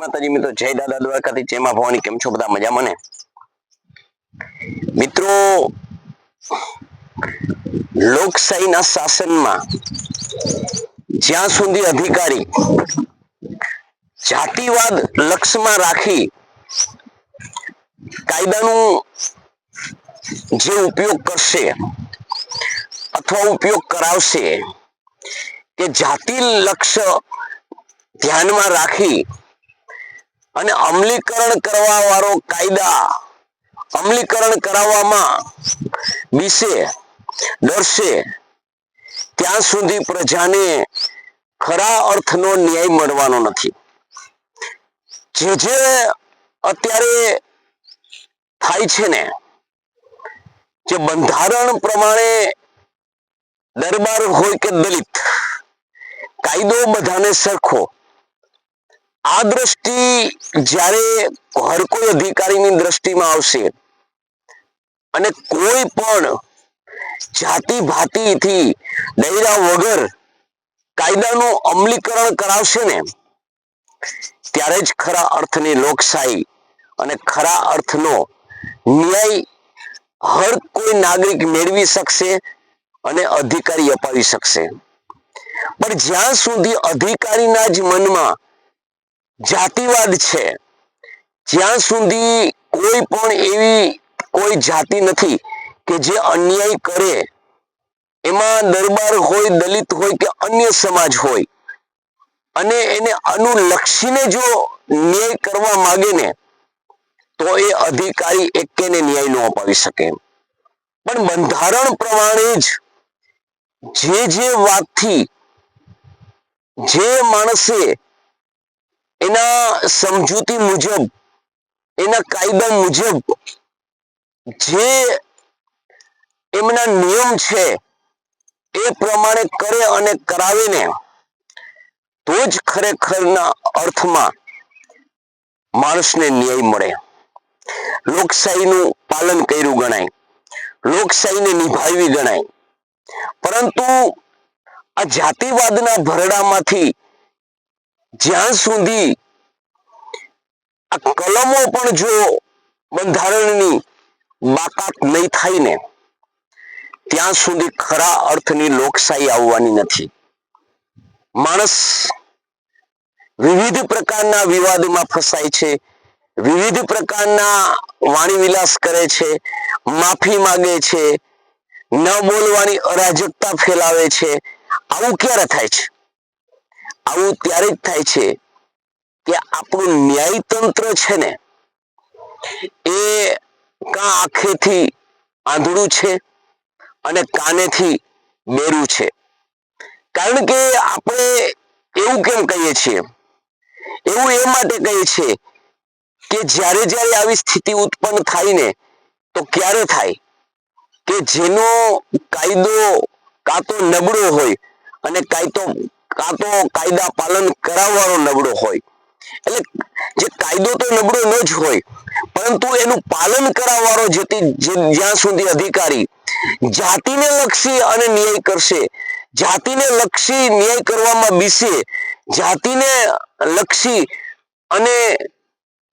માતાજી મિત્રો, જય દાદા દ્વારકાથી, જય માં ભવાની। કેમ છો બધા? મજામાં ને મિત્રો? લોકશાહીના શાસનમાં જ્યાં સુધી અધિકારી જાતિવાદ લક્ષ્યમાં રાખી કાયદાનું જે ઉપયોગ કરશે અથવા ઉપયોગ કરાવશે કે જાતિ લક્ષ્ય ધ્યાનમાં રાખી અને અમલીકરણ કરવા વાળો કાયદા અમલીકરણ કરાવવામાં વિશે ડરશે, ત્યાં સુધી પ્રજાને ખરા અર્થનો ન્યાય મળવાનો નથી। જે અત્યારે થાય છે ને, જે બંધારણ પ્રમાણે દરબાર હોય કે દલિત, કાયદો બધાને સરખો, આ દ્રષ્ટિ જ્યારે હર કોઈ અધિકારીની દ્રષ્ટિમાં આવશે અને કોઈ પણ જાતિ ભાતિથી ડર્યા વગર કાયદાનું અમલીકરણ કરાવશે ને, ત્યારે જ ખરા અર્થની લોકશાહી અને ખરા અર્થનો ન્યાય હર કોઈ નાગરિક મેળવી શકશે અને અધિકારી અપાવી શકશે। પણ જ્યાં સુધી અધિકારીના જ મનમાં જાતિવાદ છે, જ્યાં સુધી કોઈ પણ એવી કોઈ જાતિ નથી કે જે અન્યાય કરે, એમાં દરબાર હોય, દલિત હોય કે અન્ય સમાજ હોય, અને એને અનુલક્ષીને જો ન્યાય કરવા માંગે ને, તો એ અધિકારી એકેને ન્યાય ન અપાવી શકે। પણ બંધારણ પ્રમાણે જ જે વાતથી જે માણસે એના સમજૂતી મુજબ, એના કાયદા મુજબ જે એમના નિયમ છે એ પ્રમાણે કરે અને કરાવે ને, તો જ ખરેખરના અર્થમાં માણસને ન્યાય મળે, લોકશાહીનું પાલન કર્યું ગણાય, લોકશાહીને નિભાવી ગણાય। પરંતુ આ જાતિવાદના ભરડામાંથી જ્યાં સુધી આ કલમો પણ જો બંધારણની બાકાત નહીં થાય ને, ત્યાં સુધી ખરા અર્થની લોકશાહી આવવાની નથી। માણસ વિવિધ પ્રકારના વિવાદમાં ફસાય છે, વિવિધ પ્રકારના વાણી વિલાસ કરે છે, માફી માંગે છે, ન બોલવાની અરાજકતા ફેલાવે છે। આવું ક્યારે થાય છે? આવું ત્યારે જ થાય છે કે આપણું ન્યાયતંત્ર છે ને, એ કાં આંખેથી આંધળું છે અને કાનેથી બેરું છે। કારણ કે આપણે એવું કેમ કહીએ છીએ? એવું એ માટે કહીએ છીએ કે જ્યારે જ્યારે આવી સ્થિતિ ઉત્પન્ન થાય ને, તો ક્યારે થાય કે જેનો કાયદો કાં તો નબળો હોય અને કાં તો કાયદા પાલન કરાવવાનો નબળો હોય। એટલે જે કાયદો તો નબળો ન જ હોય, પરંતુ એનું પાલન કરાવવાનો જ્યાં સુધી અધિકારી જાતિને લક્ષી અને ન્યાય કરશે, જાતિને લક્ષી ન્યાય કરવામાં બીશે, જાતિને લક્ષી અને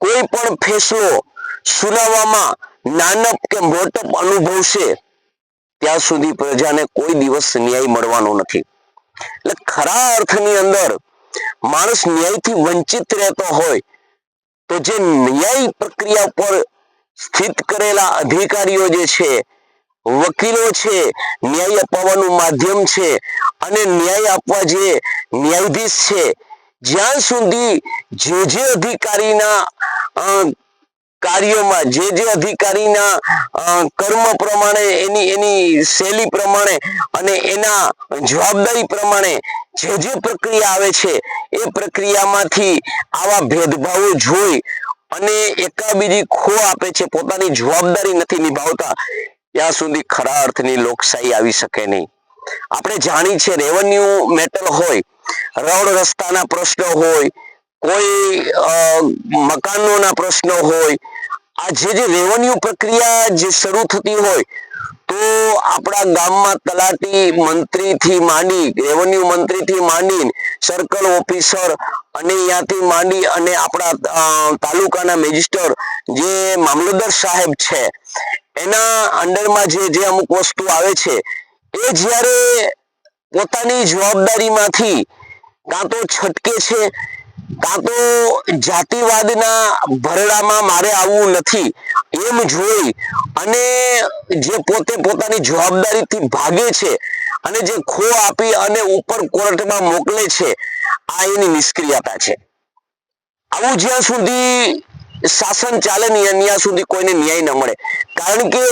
કોઈ પણ ફેસલો સુનાવવામાં નાનપ કે મોટપ અનુભવશે, ત્યાં સુધી પ્રજાને કોઈ દિવસ ન્યાય મળવાનો નથી। એટલે ખરા અર્થની અંદર માણસ ન્યાયથી વંચિત રહેતો હોય તો જે ન્યાય પ્રક્રિયા પર સ્થિત કરેલા અધિકારીઓ જે છે, વકીલો છે, ન્યાય અપાવવાનું માધ્યમ છે, અને ન્યાય આપવા જે ન્યાયાધીશ છે, જ્યાં સુધી જે અધિકારીના કાર્યોમાં, જે અધિકારીના કર્મ પ્રમાણે, એની શૈલી પ્રમાણે અને એના જવાબદારી પ્રમાણે જે પ્રક્રિયા આવે છે, એ પ્રક્રિયામાંથી આવા ભેદભાવો જોઈ અને એકાબીજી ખો આપે છે, પોતાની જવાબદારી નથી નિભાવતા, ત્યાં સુધી ખરા અર્થની લોકશાહી આવી શકે નહીં। આપણે જાણી છે, રેવન્યુ મેટર હોય, રોડ રસ્તાના પ્રશ્નો હોય, કોઈ મકાનોના પ્રશ્નો હોય, આ જે રેવન્યુ પ્રક્રિયા જે શરૂ થતી હોય, તો આપણા ગામમાં તલાટી મંત્રીથી માંડી રેવન્યુ મંત્રીથી માંડી સર્કલ ઓફિસર અને ત્યાંથી માંડી અને આપણા તાલુકાના મેજિસ્ટર જે મામલતદાર સાહેબ છે એના અંડરમાં જે અમુક વસ્તુ આવે છે એ જ્યારે પોતાની જવાબદારીમાંથી કાં તો છટકે છે કાં તો જાતિવાદના ભરડામાં મારે આવવું નથી એમ જોઈ અને જે પોતે પોતાની જવાબદારીથી ભાગે છે અને જે ખો આપી અને ઉપર કોર્ટમાં મોકલે છે આ એની નિષ્ક્રિયતા છે. આવું જ્યાં સુધી શાસન ચાલે ને ત્યાં સુધી કોઈને ન્યાય ન મળે. કારણ કે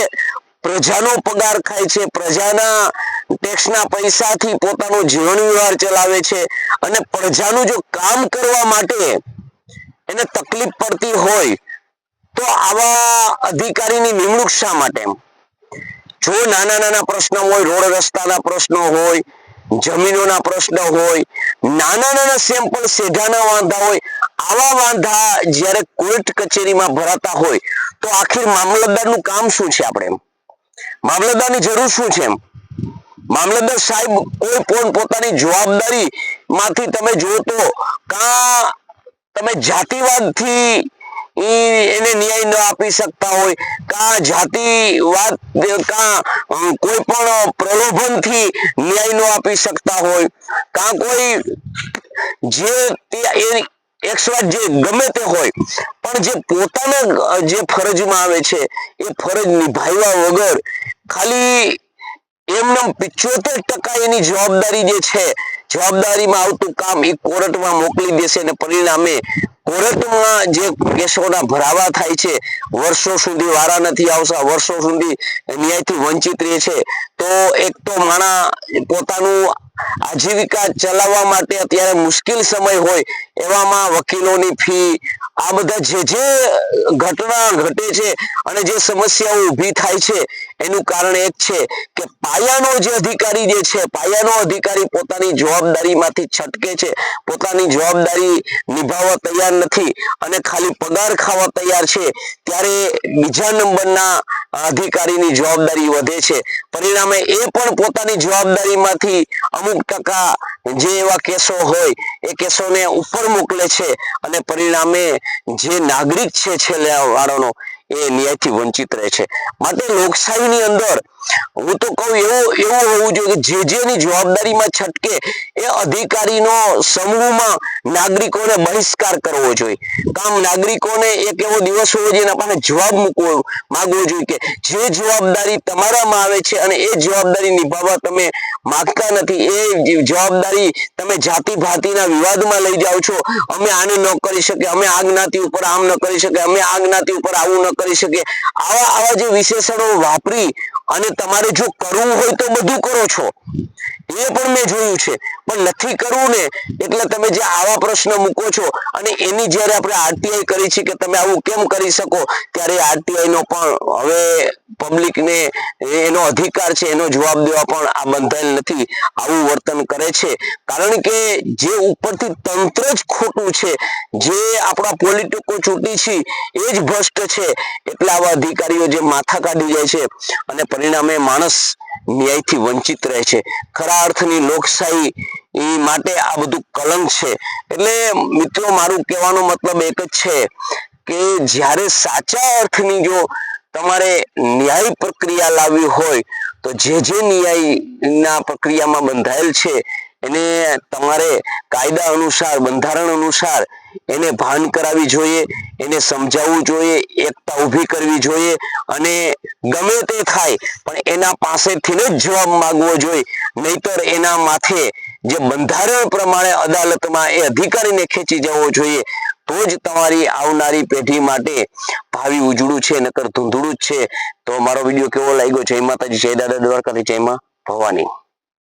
પ્રજાનો પગાર ખાય છે, પ્રજાના ટેક્સના પૈસાથી પોતાનો જીવન વ્યવહાર ચલાવે છે અને પ્રજાનું જો કામ કરવા માટે એને તકલીફ પડતી હોય તો આવા અધિકારીની નિમણૂક શા માટે? જો નાના નાના પ્રશ્નો હોય, રોડ રસ્તાના પ્રશ્નો હોય, જમીનોના પ્રશ્નો હોય, નાના નાના સેમ્પલ સેઢાના વાંધા હોય, આવા વાંધા જ્યારે કોર્ટ કચેરીમાં ભરાતા હોય તો આખિર મામલતદારનું કામ શું છે? આપણે મામલતદારની જરૂર શું છે? મામલતદાર સાહેબ કોઈ પોતાની જવાબદારી માંથી તમે જો તો કા તમે જાતિવાદથી એને ન્યાય ન આપી શકતા હોય, કા જાતિવાદ કા કોઈ પણ પ્રલોભનથી ન્યાય ન આપી શકતા હોય, કા કોઈ જે ગમે તે હોય પણ જે પોતાના જે ફરજમાં આવે છે એ ફરજ નિભાવ્યા વગર ખાલી એમને 75% એની જવાબદારી જે છે જવાબદારીમાં આવતું કામ એ કોર્ટમાં મોકલી દેશે અને પરિણામે કોર્ટમાં જે કેસોના ભરાવા થાય છે, વર્ષો સુધી વારા નથી આવતા, વર્ષો સુધી ન્યાયથી વંચિત રહે છે. તો એક તો માણા પોતાનું આજીવિકા ચલાવવા માટે અત્યારે મુશ્કેલ સમય હોય એવામાં વકીલોની ફી આ બધા જે ઘટના ઘટે છે અને જે સમસ્યાઓ ઊભી થાય છે એનું કારણ એક છે કે પાયાનો જે અધિકારી જે છે, પાયાનો અધિકારી પોતાની જવાબદારીમાંથી છટકે છે, પોતાની જવાબદારી નિભાવવા તૈયાર નથી અને ખાલી પગાર ખાવા તૈયાર છે. ત્યારે બીજા નંબરના અધિકારીની જવાબદારી વધે છે. પરિણામે એ પણ પોતાની જવાબદારીમાંથી અમુક ટકા જે એવા કેસો હોય એ કેસોને ઉપર મોકલે છે અને પરિણામે જે નાગરિક છે છેલ્લે વાળાનો એ ન્યાયથી વંચિત રહે છે. માટે લોકશાહીની અંદર હું તો કહું એવું હોવું જોઈએ કે જેની જવાબદારીમાં છટકે એ અધિકારીનો સમૂહમાં નાગરિકોને બહિષ્કાર કરવો જોઈએ. કામ નાગરિકોને એક એવો દિવસ હોવો જોઈએ એના પાસે જવાબ માંગવો જોઈએ કે જે જવાબદારી તમારામાં આવે છે અને એ જવાબદારી નિભાવવા તમે માંગતા નથી, એ જવાબદારી તમે જાતિ ભાતિના વિવાદમાં લઈ જાઓ છો. અમે આને ન કરી શકીએ, અમે આ જ્ઞાતિ ઉપર આમ ન કરી શકીએ, અમે આ જ્ઞાતિ ઉપર આવું ન કરી શકીએ, આવા જે વિશેષણો વાપરી અને તમારે જો કરવું હોય તો બધું કરો છો એ પણ મેં જોયું છે. પણ નથી કરવું ને એટલે તમે જે આવા પ્રશ્ન મૂકો છો અને એની જ્યારે આપણે આરટીઆઈ કરી છે કે તમે આવું કેમ કરી શકો, ત્યારે આરટીઆઈ નો પણ હવે પબ્લિકને એનો અધિકાર છે, એનો જવાબ દેવા પણ આ બંધાયેલ નથી. આવું વર્તન કરે છે કારણ કે જે ઉપરથી તંત્ર જ ખોટું છે, જે આપણા પોલિટિકો ચૂંટી છે એ જ ભ્રષ્ટ છે. એટલે આવા અધિકારીઓ જે માથા કાઢી જાય છે અને પરિણામે માણસ ન્યાયથી વંચિત રહે છે. ખરા અર્થની લોકશાહી માટે આ બધું કલંક છે. એટલે મિત્રો મારું કહેવાનો મતલબ એક જ છે કે જ્યારે સાચા અર્થની જો તમારે ન્યાય પ્રક્રિયા લાવવી હોય તો જે ન્યાયના પ્રક્રિયામાં બંધાયેલ છે એને તમારે કાયદા અનુસાર, બંધારણ અનુસાર એને ભાન કરાવી જોઈએ, એને સમજાવવું જોઈએ, એકતા ઊભી કરવી જોઈએ અને ગમે તે થાય પણ એના પાસેથી જ જવાબ માંગવો જોઈએ. નહીતર એના માથે જે બંધારણ પ્રમાણે અદાલતમાં એ અધિકારીને ખેંચી જવો જોઈએ. તો જ તમારી આવનારી પેઢી માટે ભાવિ ઉજળું છે, નકર ધૂંધળું જ છે. તો મારો વિડીયો કેવો લાગ્યો? જય માતાજી, જય દાદા દ્વારકાથી, જય માં ભવાની.